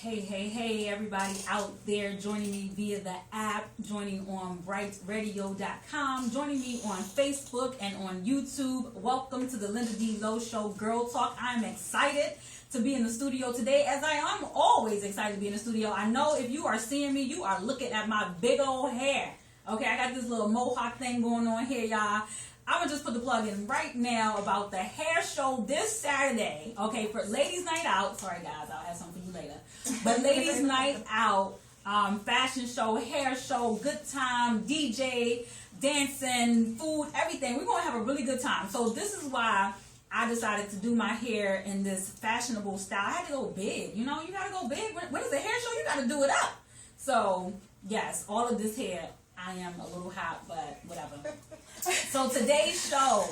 Hey, everybody out there joining me via the app, joining on brightradio.com, joining me on Facebook and on YouTube. Welcome to the Linda D. Lowe Show Girl Talk. I'm excited to be in the studio today, as I am always excited to be in the studio. I know if you are seeing me, you are looking at my big old hair. Okay, I got this little mohawk thing going on here, y'all. I'm going to just put the plug in right now about the hair show this Saturday. Okay, for Ladies Night Out. Sorry, guys, I'll have something for you later. But Ladies Night Out, fashion show, hair show, good time, DJ, dancing, food, everything. We're going to have a really good time. So this is why I decided to do my hair in this fashionable style. I had to go big. You know, you got to go big. When it's a hair show, you got to do it up. So, yes, all of this hair, I am a little hot, but whatever. So today's show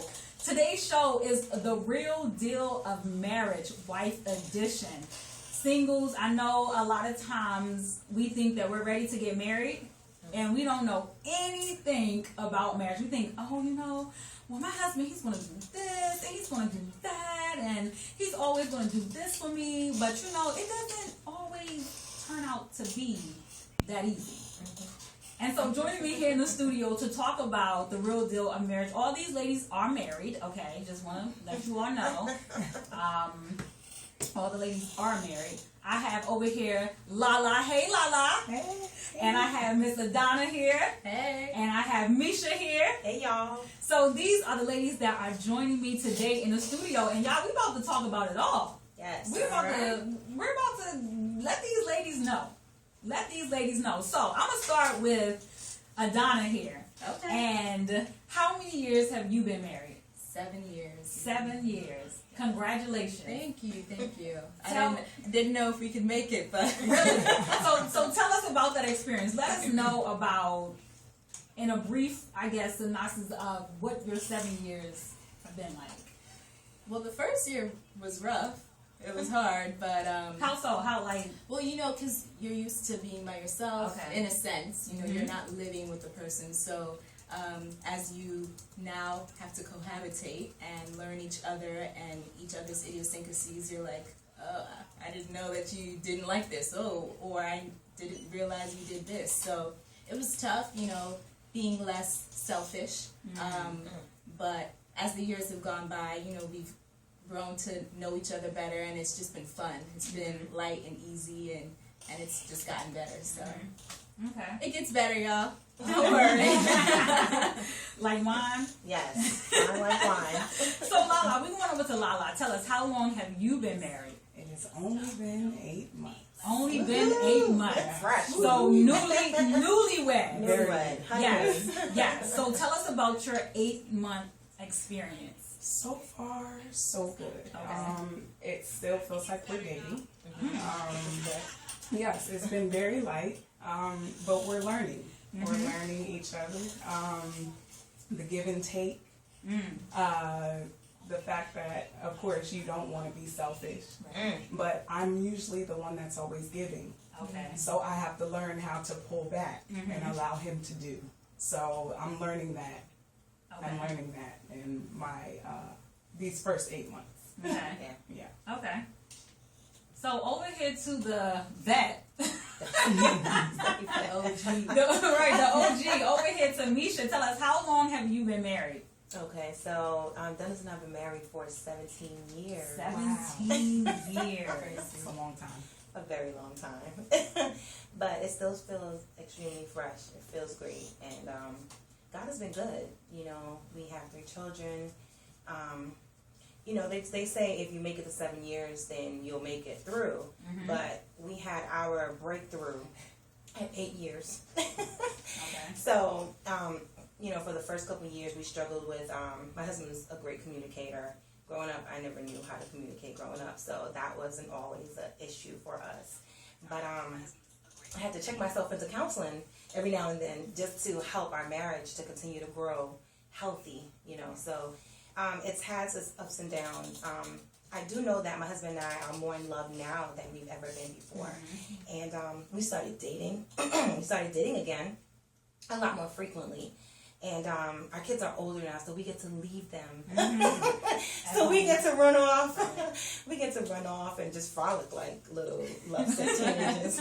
is the real deal of marriage, wife edition. Singles, I know a lot of times we think that we're ready to get married and we don't know anything about marriage. We think, oh, you know, well, my husband, he's going to do this and he's going to do that and he's always going to do this for me. But, you know, it doesn't always turn out to be that easy. And so joining me here in the studio to talk about the real deal of marriage, all these ladies are married, okay? Just want to let you all know. All the ladies are married. I have over here Lala. Hey, Lala. Hey. And I have Miss Adana here. Hey. And I have Misha here. Hey, y'all. So these are the ladies that are joining me today in the studio. And y'all, we about to talk about it all. Yes. We're about to let these ladies know. Let these ladies know. So I'm going to start with Adana here. Okay. And how many years have you been married? 7 years. 7 years. Congratulations. Thank you. I didn't know if we could make it, but really. So tell us about that experience. Let us know about, in a brief, I guess, synopsis of what your 7 years have been like. Well, the first year was rough. It was hard, but how so? How, like? Well, you know, because you're used to being by yourself, okay, in a sense. You know, you're not living with the person, so as you now have to cohabitate and learn each other and each other's idiosyncrasies, you're like, oh, I didn't know that you didn't like this. Oh, or I didn't realize you did this. So it was tough, you know, being less selfish. But as the years have gone by, you know, we've grown to know each other better, and it's just been fun. It's been light and easy, and it's just gotten better. So okay, it gets better, y'all. Don't worry. Like wine? Yes, I like wine. So Lala, we going over to Lala. Tell us, how long have you been married? It has only been 8 months. Only been 8 months. Fresh. So newlywed. Yes. Yes. So tell us about your 8-month experience. So far, so good. Okay. It still feels like we're dating. Yes, it's been very light, but we're learning. We're learning each other. The give and take. The fact that, of course, you don't want to be selfish, but I'm usually the one that's always giving. Okay. So I have to learn how to pull back and allow him to do. So I'm learning that. Okay. I'm learning that in my these first 8 months. Okay. Yeah. Okay. So over here to the vet. The OG. The OG. Over here to Misha. Tell us, how long have you been married? Okay, so Dennis and I have been married for 17 years. 17 years. It's a long time. A very long time. But it still feels extremely fresh. It feels great. And God has been good. You know, we have 3 children. You know, they say if you make it to 7 years, then you'll make it through. But we had our breakthrough at 8 years. Okay. So, you know, for the first couple of years, we struggled with, my husband's a great communicator. Growing up, I never knew how to communicate growing up, so that wasn't always an issue for us. But I had to check myself into counseling every now and then just to help our marriage to continue to grow healthy, you know. So it's had its ups and downs. I do know that my husband and I are more in love now than we've ever been before. And we started dating. We started dating again a lot more frequently. And our kids are older now, so we get to leave them. So we get to run off. We get to run off and just frolic like little lovesick teenagers.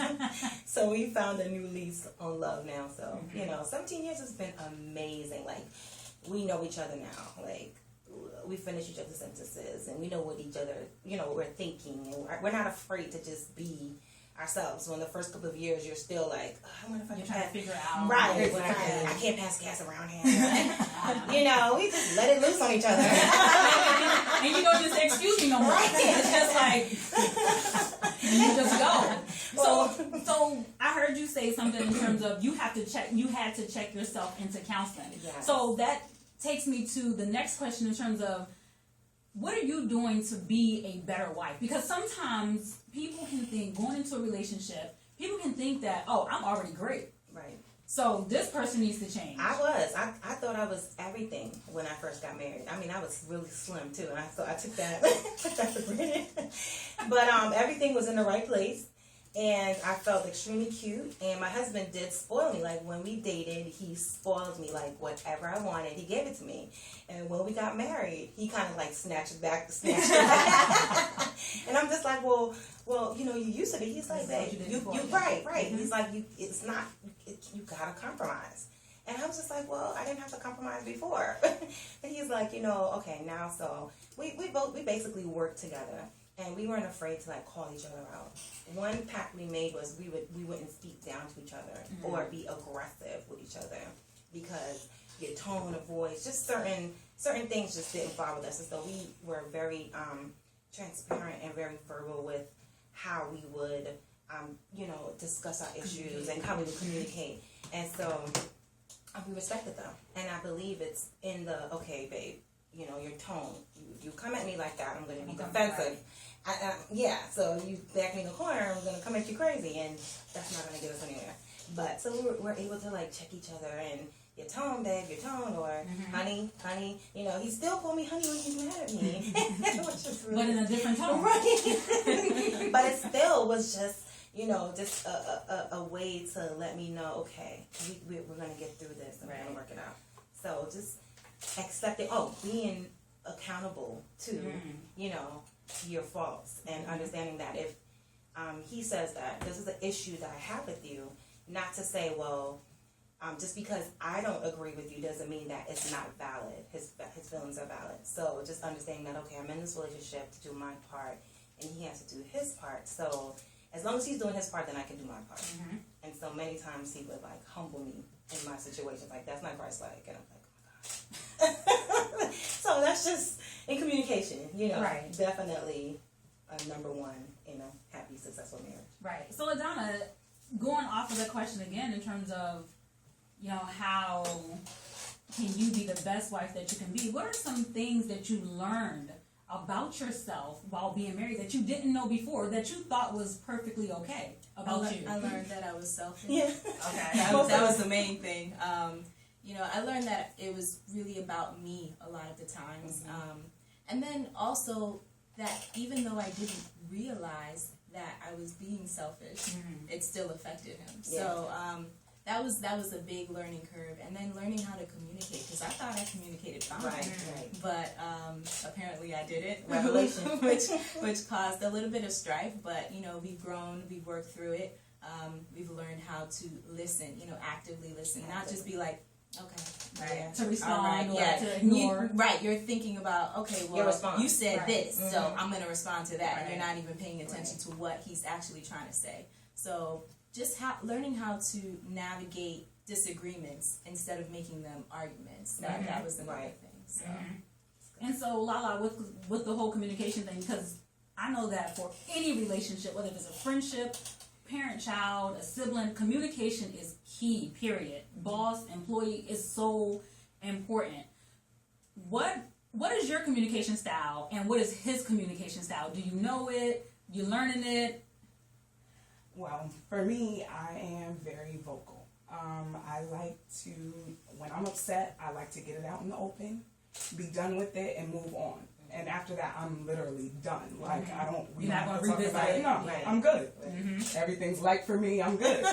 So we found a new lease on love now. So, 17 years has been amazing. Like, we know each other now. Like, we finish each other's sentences, and we know what each other, we're thinking. And we're not afraid to just be ourselves. When the first couple of years, you're still like, I wonder if I can trying to figure out. Right. I can't pass gas around here. We just let it loose on each other. And you don't just excuse me no more. Right. It's just like, you just go. So I heard you say something in terms of you had to check yourself into counseling. Yes. So that takes me to the next question in terms of, what are you doing to be a better wife? Because sometimes people can think, going into a relationship, people can think that, oh, I'm already great. Right. So this person needs to change. I thought I was everything when I first got married. I mean, I was really slim too, and I took that for granted. But everything was in the right place, and I felt extremely cute. And my husband did spoil me. Like, when we dated, he spoiled me. Like, whatever I wanted, he gave it to me. And when we got married, he kind of like snatched it back. And I'm just like, well, you used to be. He's like, babe, you right. Mm-hmm. He's like, it's not. You gotta compromise. And I was just like, well, I didn't have to compromise before. And he's like, okay, now. So we basically worked together, and we weren't afraid to like call each other out. One pact we made was we wouldn't speak down to each other or be aggressive with each other, because your tone of voice, just certain things just didn't fly with us. And so we were very transparent and very verbal with how we would discuss our issues and how we would communicate. And so we respected them. And I believe it's in the, okay, babe, your tone. You come at me like that, I'm going to be defensive. So you back me in the corner, I'm going to come at you crazy, and that's not going to get us anywhere. But so we're able to like check each other, and your tone, babe, your tone, or honey, he still called me honey when he's mad at me. Which is really, but in a different tone. Right. But it still was just, just a way to let me know, okay, we're going to get through this, and we're going to work it out. So just accepting, being accountable to, your faults, and understanding that if he says that this is an issue that I have with you, not to say, well, just because I don't agree with you doesn't mean that it's not valid. His feelings are valid. So just understanding that, okay, I'm in this relationship to do my part, and he has to do his part. So as long as he's doing his part, then I can do my part. Mm-hmm. And so many times he would like humble me in my situations, like, that's not Christ-like, and I'm like, oh my gosh. So that's just in communication, right. Definitely number one in a happy, successful marriage. Right. So Adana, going off of the question again in terms of, how can you be the best wife that you can be? What are some things that you learned about yourself while being married that you didn't know before, that you thought was perfectly okay about you? I learned that I was selfish. Yeah. Okay. That was the main thing. I learned that it was really about me a lot of the times. Mm-hmm. And then also that even though I didn't realize that I was being selfish, it still affected him. Yeah. So that was a big learning curve. And then learning how to communicate, because I thought I communicated fine. Right. But apparently I didn't. Revelation. which caused a little bit of strife. But, we've grown, we've worked through it. We've learned how to listen, actively listen, not just be like, okay, right, yeah. To respond or yeah. to ignore. You're thinking about, okay, well, you said this, so I'm going to respond to that, and you're not even paying attention to what he's actually trying to say. So just learning how to navigate disagreements instead of making them arguments. That was the main thing. So. And so, Lala, with the whole communication thing, because I know that for any relationship, whether it's a friendship, parent-child, a sibling, communication is key, period. Boss, employee is so important. What is your communication style, and what is his communication style? Do you know it? You learning it? Well, for me, I am very vocal. I like to, when I'm upset, I like to get it out in the open, be done with it, and move on. And after that, I'm literally done. Like, we don't have to talk about it. No, I'm good. Everything's light for me, I'm good.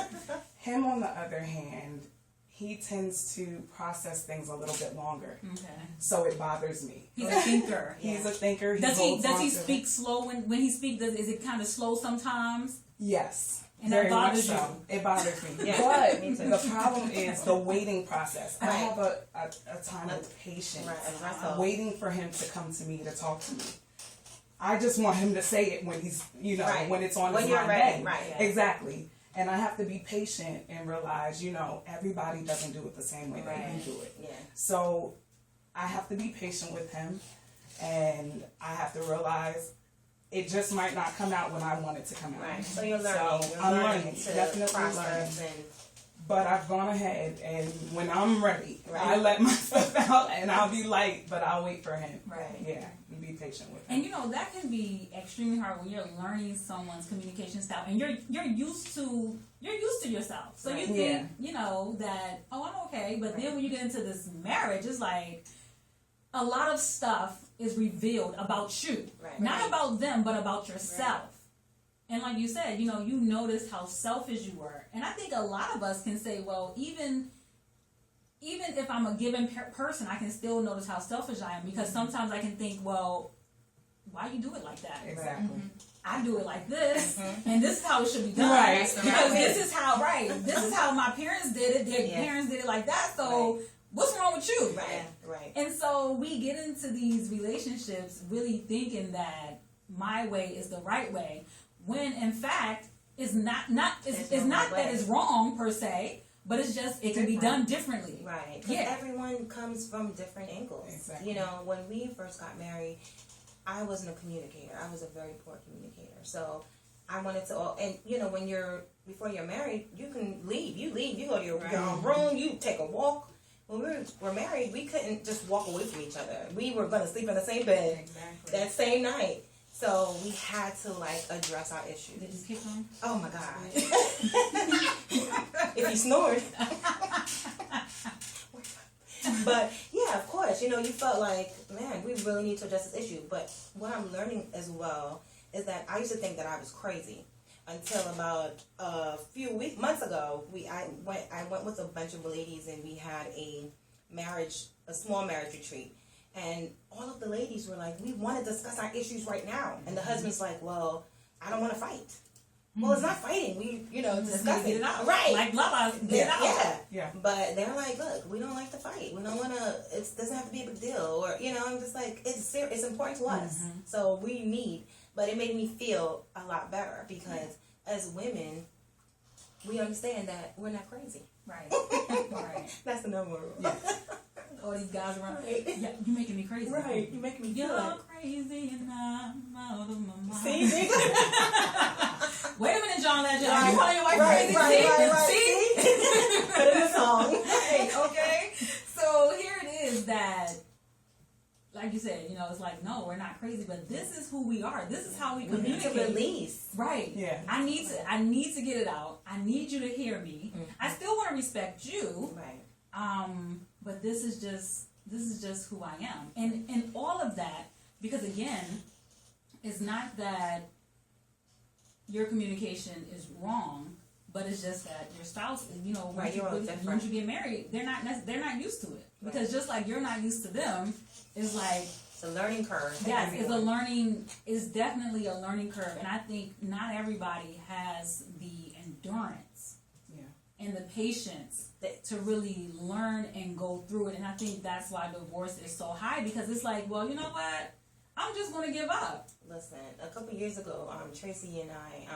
Him, on the other hand, he tends to process things a little bit longer. Okay. So it bothers me. He's a thinker. He's a thinker. Does he holds on to speak it. slow when he speaks? Is it kind of slow sometimes? Yes. And that very much bothers so. you? It bothers me. Yeah, me But too. the problem is the waiting process. I Right. have a time of patience, Right. waiting for him to come to me to talk to me. I just want him to say it when he's, Right. when it's on When his you're mind. ready, then. right. Exactly. And I have to be patient and realize, everybody doesn't do it the same way that Right. you do it. Yeah. So I have to be patient with him, and I have to realize it just might not come out when I want it to come out. Right. So you're learning. So you're I'm learning learning, to definitely process learning. and But I've gone ahead, and when I'm ready, Right. I let myself out, and I'll be light, but I'll wait for him. Right. Yeah, and be patient with him. And that can be extremely hard when you're learning someone's communication style, and you're used to yourself. So you Right. think that I'm okay, but then when you get into this marriage, it's like a lot of stuff is revealed about you, Right. not Right. about them, but about yourself. And like you said, you noticed how selfish you were, and I think a lot of us can say, well, even if I'm a given person, I can still notice how selfish I am, because sometimes I can think, well, why you do it like that? Exactly. I do it like this, and this is how it should be done. Right. That's the Because right way. this is how my parents did it. Their Yeah. parents did it like that. So what's wrong with you? right. Right. And so we get into these relationships really thinking that my way is the right way, when in fact it's not There's it's no not right that way. it's wrong per se, but it's just it can be done differently. Right. 'Cause Yeah. everyone comes from different angles. Exactly. When we first got married, I wasn't a communicator. I was a very poor communicator. So I wanted to, when before you're married, you can leave. You leave. You go to your own room. You take a walk. When we were married, we couldn't just walk away from each other. We were going to sleep in the same bed Exactly. that same night. So we had to address our issues. Did this kick on? Oh my God. If he snored. But yeah, of course, you felt like, man, we really need to address this issue. But what I'm learning as well is that I used to think that I was crazy until about a few months ago. I went with a bunch of ladies, and we had a small marriage retreat. And all of the ladies were like, we want to discuss our issues right now. And the husband's like, well, I don't want to fight. Well, it's not fighting. We, discuss Get it. it out. Right. Like Lala, get it out. Yeah. Yeah. But they're like, look, we don't like to fight. We don't want to, it doesn't have to be a big deal. Or, I'm just like, it's important to us. So but it made me feel a lot better, because as women, we understand that we're not crazy. Right. Right. That's the number one rule. Yeah. All these guys around. Right. Yeah, you making me crazy. Right. You make me feel You're like. crazy and I'm out of my mind. See? Wait a minute, John Legend. Right. Are you calling your wife Right, crazy? right. See? Put it in a song. Right, okay. So here it is that, like you said, it's like, no, we're not crazy, but this is who we are. This is how we We need to communicate. release. Right. Yeah. I need to get it out. I need you to hear me. I still want to respect you. Right. But this is just who I am. And all of that, because again, it's not that your communication is wrong, but it's just that your spouse, Right, you're all different. once you get married, they're not used to it. Because just like you're not used to them, it's like, It's a learning curve. for yes, everyone. it's definitely a learning curve. And I think not everybody has the endurance Yeah. and the patience to really learn and go through it. And I think that's why divorce is so high, because it's like, well, you know what? I'm just going to give up. Listen, a couple years ago, Tracy and I,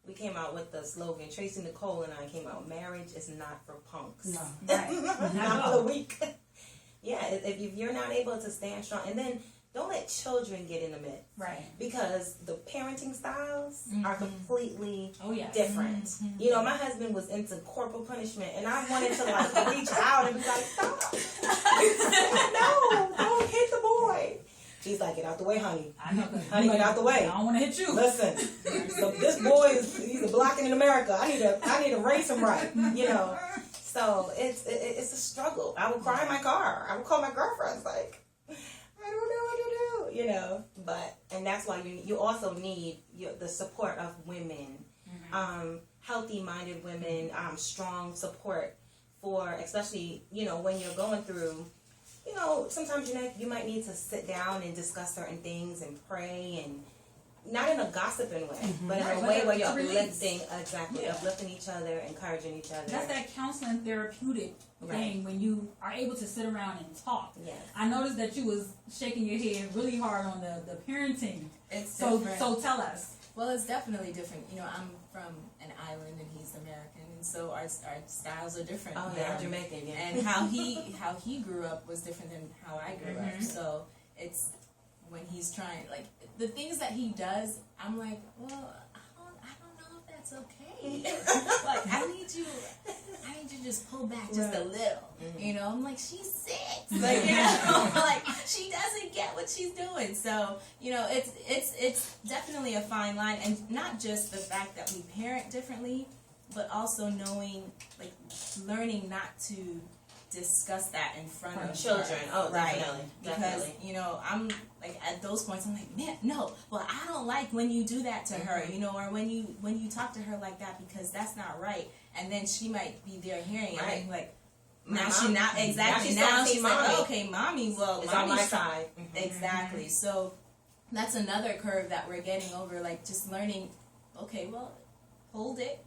we came out with the slogan. Tracy Nicole and I came out. Marriage is not for punks. No. Right. Not for the weak. Yeah, if you're not able to stand strong, and then don't let children get in the mix, Right. because the parenting styles are completely Oh, yeah. different. My husband was into corporal punishment, and I wanted to reach out and be like, stop. No, don't hit the boy. He's like, get out the way, honey. I know. Honey, get out the way. I don't want to hit you. Listen, so this boy he's a blocking in America. I need to raise him right, So it's a struggle. I would cry in my car. I would call my girlfriends like, I don't know what to do, But and that's why you also need the support of women, healthy-minded women, strong support for, especially, you know, when you're going through, you know, sometimes you might need to sit down and discuss certain things and pray, and not in a gossiping way, but in a way where you're uplifting, uplifting each other, encouraging each other. That's that counseling therapeutic thing when you are able to sit around and talk. Yes. I noticed that you was shaking your head really hard on the parenting. It's so different. so tell us. Well, it's definitely different. You know, I'm from an island and he's American, and so our styles are different. Oh yeah, Jamaican. Yeah. And how he grew up was different than how I grew up. So it's when he's trying, like, the things that he does, I'm like, well, I don't know if that's okay. Like, I need you to just pull back just a little. You know, I'm like, she's 6. Like, you know, like, she doesn't get what she's doing. So, you know, it's definitely a fine line, and not just the fact that we parent differently, but also knowing, like, learning not to discuss that in front of children. her. Oh, right. Definitely. Because, you know, I'm like, at those points I'm like, man, no, well, I don't like when you do that to her, you know, or when you talk to her like that, because that's not right. And then she might be there hearing it, right. like now she's not exactly, now she's mommy. like, okay, mommy, well, it's on my side. Exactly. So that's another curve that we're getting over, like, just learning, okay, well, hold it,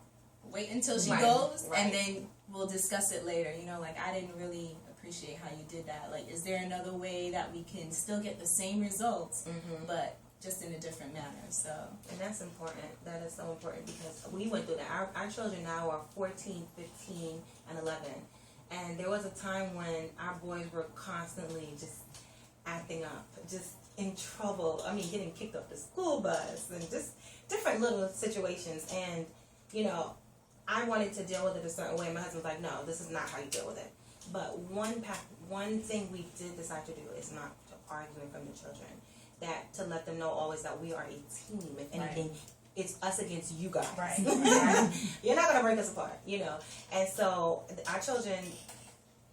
wait until she goes, and then we'll discuss it later. You know, like, I didn't really appreciate how you did that. Like, is there another way that we can still get the same results, but just in a different manner? So, and that's important. That is so important, because we went through that. Our children now are 14, 15, and 11. And there was a time when our boys were constantly just acting up, just in trouble. I mean, getting kicked off the school bus and just different little situations. And, you know, I wanted to deal with it a certain way. My husband's like, no, this is not how you deal with it. But one thing we did decide to do is not to argue in front of the children. That to let them know always that we are a team. If anything, it's us against you guys. Right. You're not going to break us apart, you know. And so our children,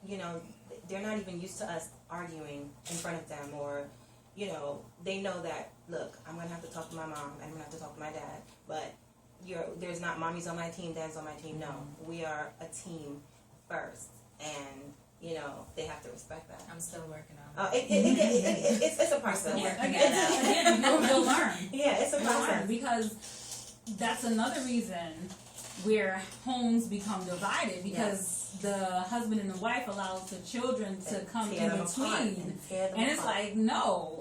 you know, they're not even used to us arguing in front of them, or, you know, they know that, look, I'm going to have to talk to my mom, and I'm going to have to talk to my dad, but there's not mommy's on my team, dad's on my team. No, we are a team first, and, you know, they have to respect that. I'm still working on it. It's a process. Again, you'll learn. Yeah, it's a process. Because that's another reason where homes become divided, because the husband and the wife allows the children to come in between, and it's like, no,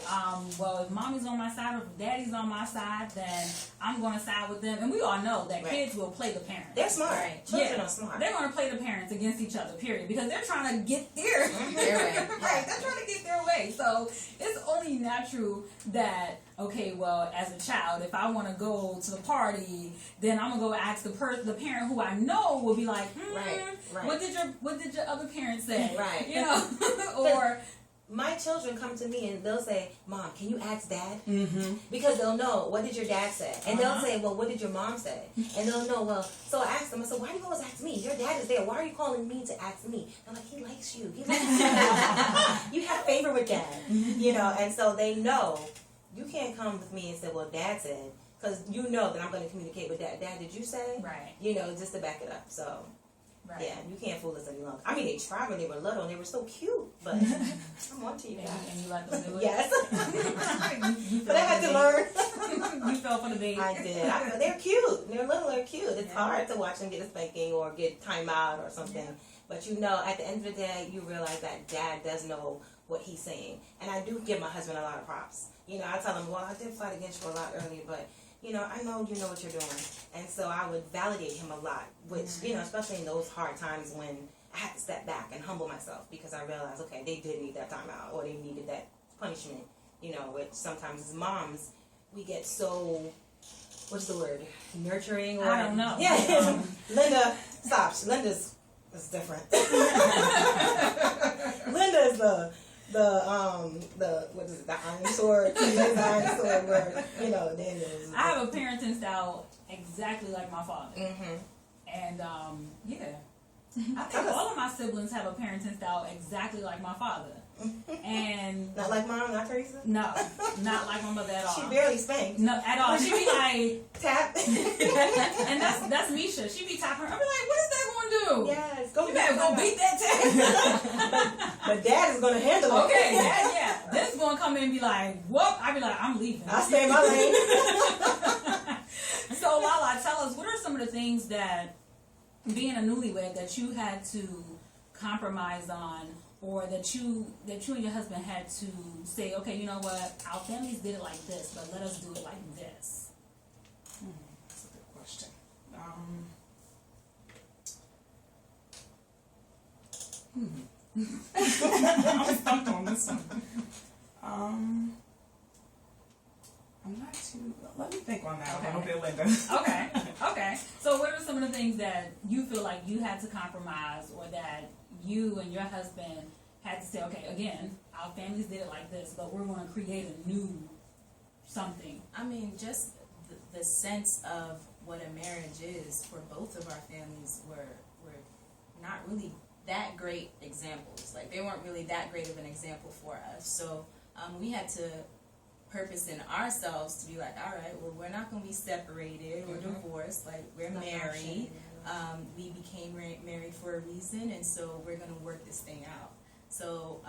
well, if mommy's on my side or if daddy's on my side, then I'm going to side with them. And we all know that kids will play the parents. They're smart. Children are smart. They're going to play the parents against each other, period, because they're trying to get their way. Right, they're trying to get their way. So it's only natural that, okay, well, as a child, if I want to go to the party, then I'm gonna go ask the parent who I know will be like, what did your other parents say? Right. You know, or my children come to me and they'll say, Mom, can you ask Dad? Because they'll know, what did your dad say? And they'll say, well, what did your mom say? And they'll know, well, so I asked them, I said, why do you always ask me? Your dad is there. Why are you calling me to ask me? I'm like, he likes you. He likes you. You have favor with Dad. You know, and so they know. You can't come with me and say, well, Dad said, because you know that I'm going to communicate with Dad. Dad, did you say? Right. You know, just to back it up. So, yeah, you can't fool us any longer. I mean, they tried when they were little and they were so cute, but I'm on to you guys. And you let them do it? Yes. But I had to learn. You fell for the bait. I did. They're cute. They're little, they're cute. It's hard to watch them get a spanking or get time out or something. Yeah. But you know, at the end of the day, you realize that Dad does know what he's saying. And I do give my husband a lot of props. You know, I tell him, well, I did fight against you a lot earlier, but, you know, I know you know what you're doing. And so I would validate him a lot, which, you know, especially in those hard times when I had to step back and humble myself, because I realized, okay, they did need that time out, or they needed that punishment, you know, which sometimes as moms, we get so, what's the word, nurturing? Or, I don't know. Yeah, Linda, stop. Linda's different. Linda is the what is it, the iron sword, the iron sword where, you know, Daniel's. I have a parenting style exactly like my father. And I think all of my siblings have a parenting style exactly like my father. And not like mom, not Teresa? No, not like my mother at all. She barely spanks. No, at all. She be like tap. And that's Misha. She be tapping her. I be like, what is that going to too. Yes, You better go beat that test. But dad is gonna handle it. Okay, yeah. This gonna come in and be like, whoop. I be like, I'm leaving. I stay in my lane. So Lala, tell us, what are some of the things that, being a newlywed, that you had to compromise on, or that you and your husband had to say, okay, you know what, our families did it like this, but let us do it like this. That's a good question. I'm stumped on this one. I'm not too. Let me think on that Okay. a little bit, Linda. Okay. So what are some of the things that you feel like you had to compromise, or that you and your husband had to say, okay, again, our families did it like this, but we're going to create a new something? I mean, just the sense of what a marriage is for both of our families were not really that great examples. Like, they weren't really that great of an example for us. So we had to purpose in ourselves to be like, all right, well, we're not going to be separated or divorced. Like, we're married. We became married for a reason, and so we're going to work this thing out. So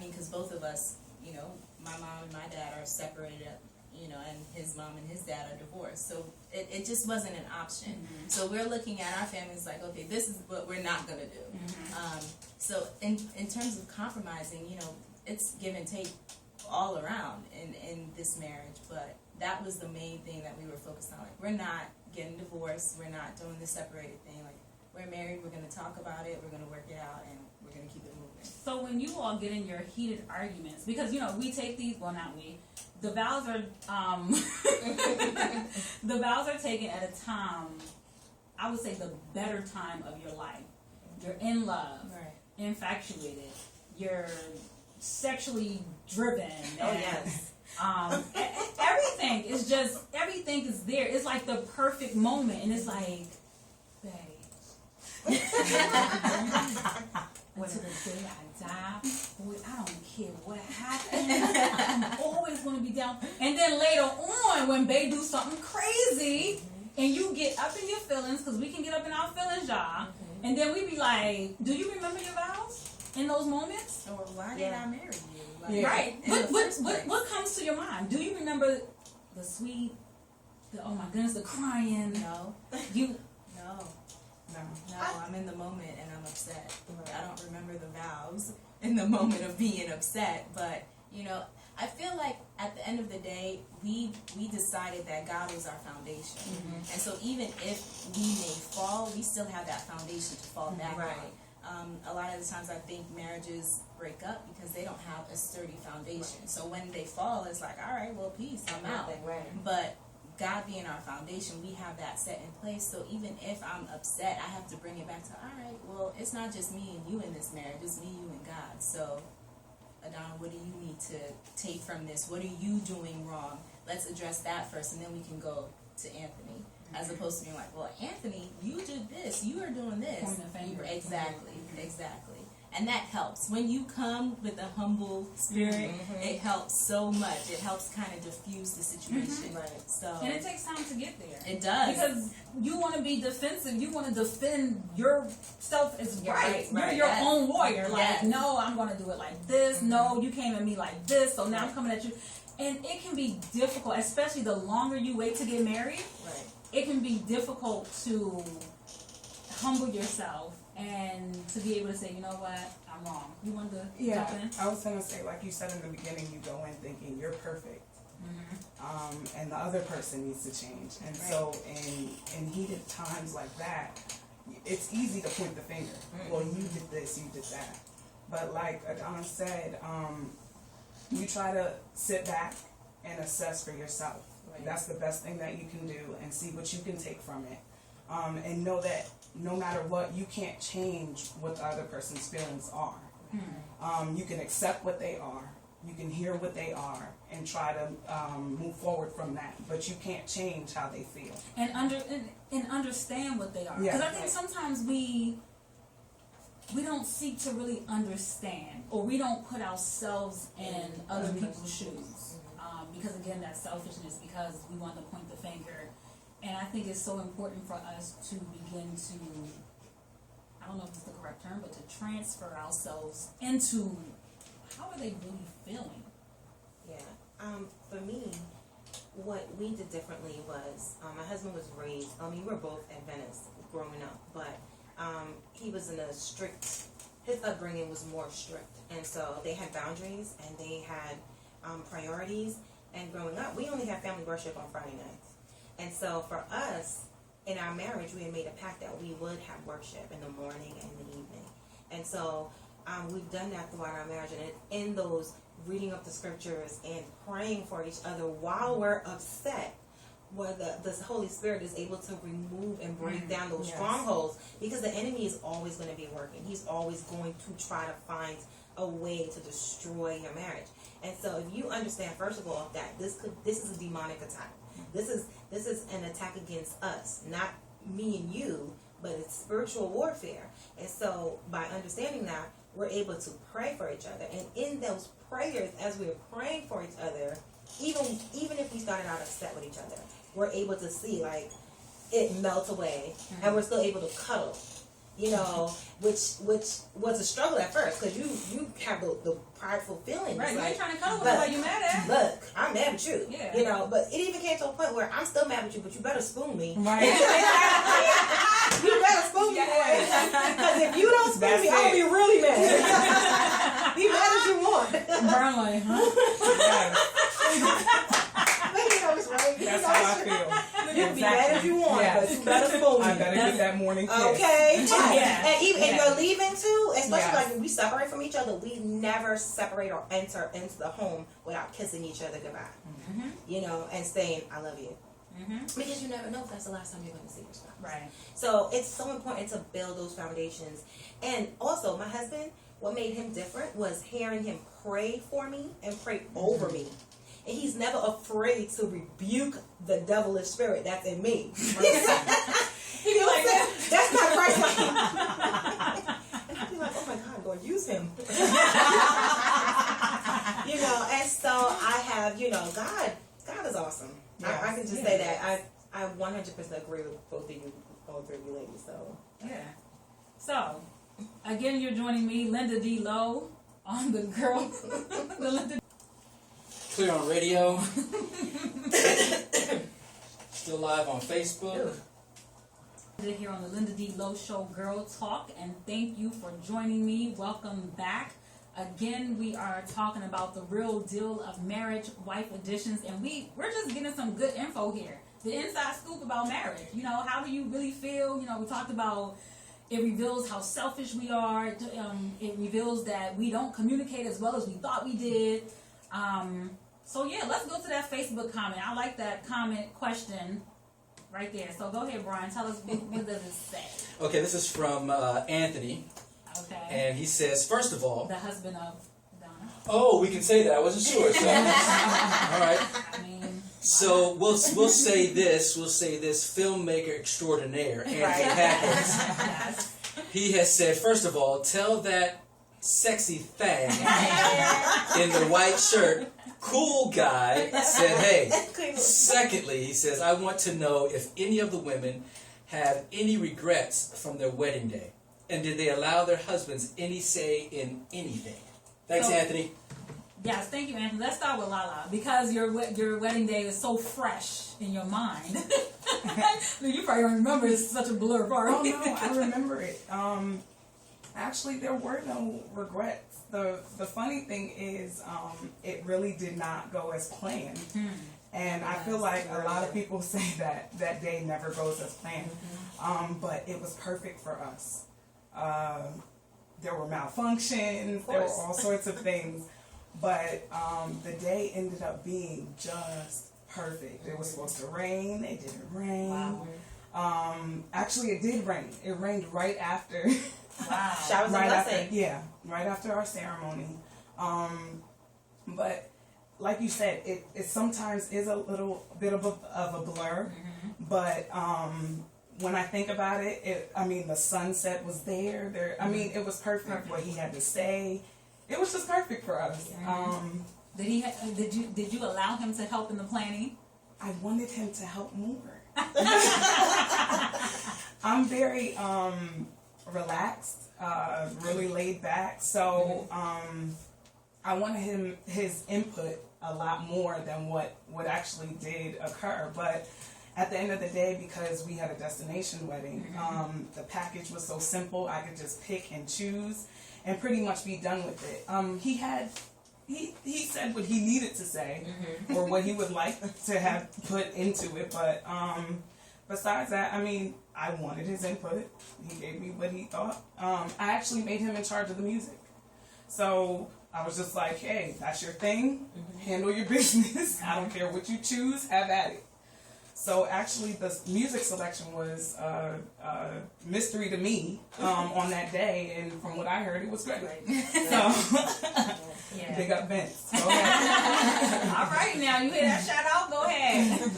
because both of us, you know, my mom and my dad are separated, you know, and his mom and his dad are divorced. So it just wasn't an option. Mm-hmm. So we're looking at our families like, okay, this is what we're not going to do. Mm-hmm. So in terms of compromising, you know, it's give and take all around in this marriage, but that was the main thing that we were focused on. Like, we're not getting divorced, we're not doing the separated thing. Like, we're married, we're going to talk about it, we're going to work it out, and we're going to keep it moving. So when you all get in your heated arguments, because, you know, we take these, well, not we, the vows are the vows are taken at a time, I would say, the better time of your life. You're in love, Right. infatuated, you're sexually driven. Oh, yes. Everything is there. It's like the perfect moment, and it's like, babe, until the day I die, boy, I don't care what happens. I'm always going to be down. And then later on, when babe do something crazy, and you get up in your feelings, because we can get up in our feelings, y'all, and then we be like, do you remember your vows in those moments? Or why did I marry you? Like, Yeah. Right. in the first place. What comes to your mind? Do you remember the sweet, oh my goodness, the crying? No. You, No. No. I'm in the moment and I'm upset. I don't remember the vows in the moment of being upset, but, you know, I feel like at the end of the day, we decided that God was our foundation. And so even if we may fall, we still have that foundation to fall back Right. on. A lot of the times I think marriages break up because they don't have a sturdy foundation. So when they fall, it's like, all right, well, peace, I'm out. Right. But God being our foundation, we have that set in place. So even if I'm upset, I have to bring it back to, all right, well, it's not just me and you in this marriage, it's me, you, and God. So, Adana, what do you need to take from this? What are you doing wrong? Let's address that first, and then we can go to Anthony. As opposed to being like, well, Anthony, you did this, you are doing this. Pointing the finger. Exactly. And that helps. When you come with a humble spirit, it helps so much. It helps kind of diffuse the situation. Right. So, and it takes time to get there. it does. Because you want to be defensive. You want to defend yourself as right. Right, You're your yes. own warrior. Like, Yes. no, I'm going to do it like this. No, you came at me like this. So now I'm coming at you. And it can be difficult, especially the longer you wait to get married. Right. It can be difficult to humble yourself and to be able to say, you know what, I'm wrong. You wanted to Yeah, jump in? I was gonna say, like you said in the beginning, you go in thinking you're perfect, and the other person needs to change. And so, in heated times like that, it's easy to point the finger. Well, you did this, you did that. But like Adana said, you try to sit back and assess for yourself. Right. That's the best thing that you can do, and see what you can take from it. And know that no matter what, you can't change what the other person's feelings are. You can accept what they are, you can hear what they are, and try to move forward from that. But you can't change how they feel. And understand what they are. Yeah. Because I think sometimes we don't seek to really understand, or we don't put ourselves in other people's shoes. Because again, that's selfishness, because we want to point the finger. And I think it's so important for us to begin to don't know if it's the correct term, but to transfer ourselves into how are they really feeling? Yeah. For me, what we did differently was my husband was raised. We were both Adventists growing up, but he was in a strict. His upbringing was more strict, and so they had boundaries and they had priorities. And growing up, we only had family worship on Friday nights, and so for us in our marriage, we had made a pact that we would have worship in the morning and the evening, and so we've done that throughout our marriage, and in those reading up the scriptures and praying for each other while we're upset, where the Holy Spirit is able to remove and break down those strongholds, because the enemy is always going to be working. He's always going to try to find a way to destroy your marriage. And so if you understand, first of all, that this is a demonic attack. This is an attack against us, not me and you, but it's spiritual warfare. And so by understanding that, we're able to pray for each other. And in those prayers, as we're praying for each other, even if we started out upset with each other, we're able to see like it melt away, and we're still able to cuddle. You know, which was a struggle at first, because you have the prideful feelings. Right, you like, ain't trying to cuddle with somebody you mad at. Look, I'm mad at you. Yeah. You know, but it even came to a point where I'm still mad at you, but you better spoon me. Right. You better spoon me, boy. Because if you don't spoon me, I'll be really mad. Be mad as you want. Burn like, You know, it's right. That's how I feel. You can be mad as you want, but you better spoon me. I better get that morning kiss. Okay. Yeah. And even and you're leaving too, especially Yes. like when we separate from each other, we never separate or enter into the home without kissing each other goodbye. You know, and saying I love you. Because you never know if that's the last time you're going to see your spouse. right. So it's so important to build those foundations. And also, my husband, what made him different was hearing him pray for me and pray over me. And he's never afraid to rebuke the devilish spirit that's in me. He'd be like, that's not Christ-like. And I'd be like, oh my God, Lord, use him. You know, and so I have, you know, God is awesome. Yes. I can just say that. I 100% agree with both of you, all three of you ladies. So Yeah. So, again, you're joining me, Linda D. Lowe, on the girl, the Linda. Clear on radio. Still live on Facebook. Here on the Linda D. Lowe Show Girl Talk, and thank you for joining me. Welcome back. Again, we are talking about the real deal of marriage, wife editions, and we're just getting some good info here. The inside scoop about marriage. You know, how do you really feel? You know, we talked about it reveals how selfish we are. It reveals that we don't communicate as well as we thought we did. So yeah, let's go to that Facebook comment. I like that comment question right there. So go ahead, Brian. Tell us what does it say? Okay, this is from Anthony, Okay. and he says, first of all, The husband of Donna. oh, we can say that. I wasn't sure. So, all right. I mean, So we'll say this. We'll say this. Filmmaker extraordinaire, Anthony Right. Hackers. yes. He has said, first of all, tell that sexy thing in the white shirt, cool guy, said, hey. Secondly, he says, I want to know if any of the women have any regrets from their wedding day. And did they allow their husbands any say in anything? Thanks, So- Anthony. Yes, thank you, Anthony. Let's start with Lala, because your wedding day is so fresh in your mind. You probably don't remember. It's such a blur party. Oh no, I remember it. Actually, there were no regrets. The funny thing is, it really did not go as planned. And I feel like a lot of people say that day never goes as planned. But it was perfect for us. There were malfunctions. There were all sorts of things. But the day ended up being just perfect. It was supposed to rain. It didn't rain. Wow. Actually, it did rain. It rained right after. Wow. showers right and after, blessing. yeah, right after our ceremony. But like you said, it sometimes is a little bit of a blur. But when I think about it, I mean, the sunset was there. I mean, it was perfect. What he had to say, it was just perfect for us. Did you allow him to help in the planning? I wanted him to help more. I'm very relaxed, really laid back. So I wanted his input a lot more than what actually did occur. But at the end of the day, because we had a destination wedding, the package was so simple. I could just pick and choose and pretty much be done with it. He said what he needed to say or what he would like to have put into it. But besides that, I mean, I wanted his input. He gave me what he thought. I actually made him in charge of the music. So I was just like, hey, that's your thing. Handle your business. I don't care what you choose. Have at it. So actually, the music selection was a mystery to me on that day, and from what I heard, it was great. So, big up Vince. Go ahead. All right, now you hear that shout out? Go ahead.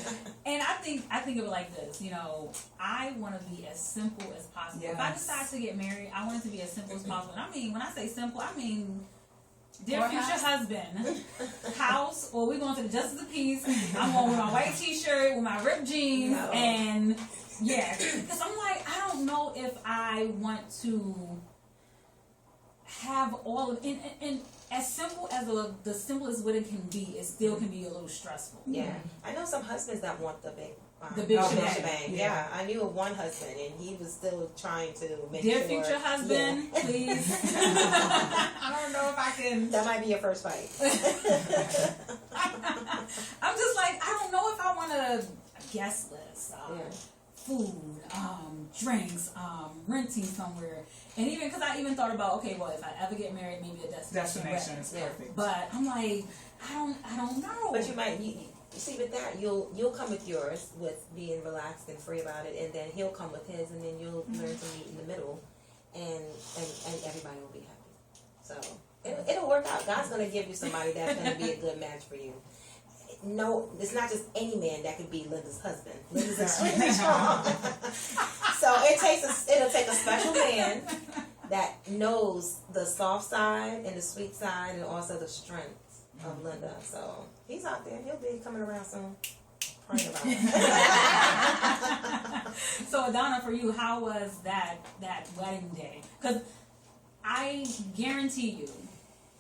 And I think of it like this. You know, I want to be as simple as possible. Yes. If I decide to get married, I want it to be as simple as possible. And I mean, when I say simple, I mean, dear future husband, house, or we're going to the Justice of Peace. I'm going with my white t-shirt, with my ripped jeans, and yeah. Because I'm like, I don't know if I want to have all of, and as simple as the simplest wedding can be, it still can be a little stressful. Yeah. I know some husbands that want the big shebang. Yeah, I knew of one husband, and he was still trying to make Dear sure. future husband, please. I don't know if I can. That might be your first fight. I'm just like, I don't know if I want a guest list, food, drinks, renting somewhere, and even because I even thought about, okay, well, if I ever get married, maybe a destination Is perfect. But I'm like, I don't know. But you might. You see, with that, you'll come with yours, with being relaxed and free about it, and then he'll come with his, and then you'll learn to meet in the middle, and everybody will be happy. So it'll work out. God's gonna give you somebody that's gonna be a good match for you. No, it's not just any man that could be Linda's husband. Linda's extremely strong. So it'll take a special man that knows the soft side and the sweet side, and also the strength of Linda. So he's out there. He'll be coming around soon. Praying about it. So Donna, for you, how was that wedding day? Because I guarantee you,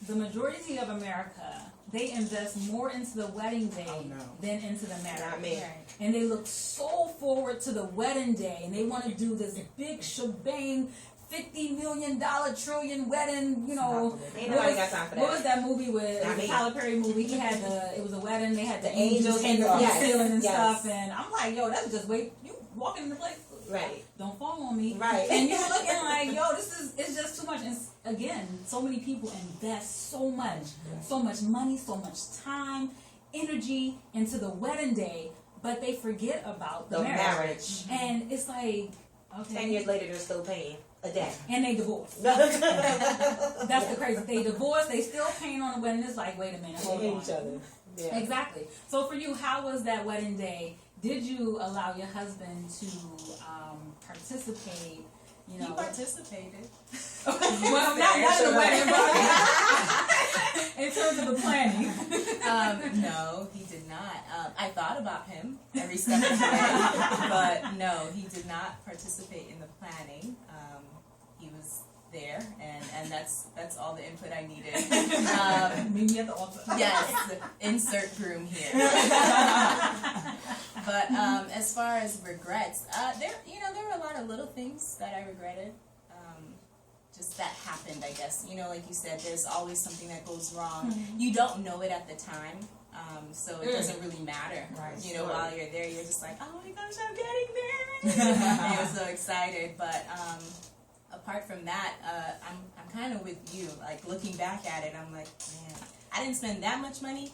the majority of America, they invest more into the wedding day than into the marriage. Not me. And they look so forward to the wedding day, and they want to do this big shebang, $50 million trillion wedding, you know. Ain't nobody got time for that. What was that movie with the Tyler Perry movie? He had it was a wedding, they had the angels hanging from the ceiling and stuff, and I'm like, yo, that's just you walking in the place. Right. Don't fall on me. Right. And you're looking like, yo, it's just too much. And again, so many people invest so much money, so much time, energy into the wedding day, but they forget about the marriage. And it's like, okay. 10 years later, they're still paying a debt. And they divorce. That's the crazy. They divorce, they still paying on the wedding. It's like, wait a minute, hold on. Each other. Yeah. Exactly. So for you, how was that wedding day? Did you allow your husband to participate? You know, He participated. well, not in the wedding, but in terms of the planning. No, he did not. I thought about him every step of the way, but no, he did not participate in the planning. He was there, and that's all the input I needed. Meet me at the altar. Yes, insert groom here. But as far as regrets, there were a lot of little things that I regretted. Just that happened, I guess. You know, like you said, there's always something that goes wrong. Mm-hmm. You don't know it at the time, so it doesn't really matter. Right. You know, while you're there, you're just like, oh my gosh, I'm getting married. You're so excited. But apart from that, I'm kind of with you. Like, looking back at it, I'm like, man, I didn't spend that much money,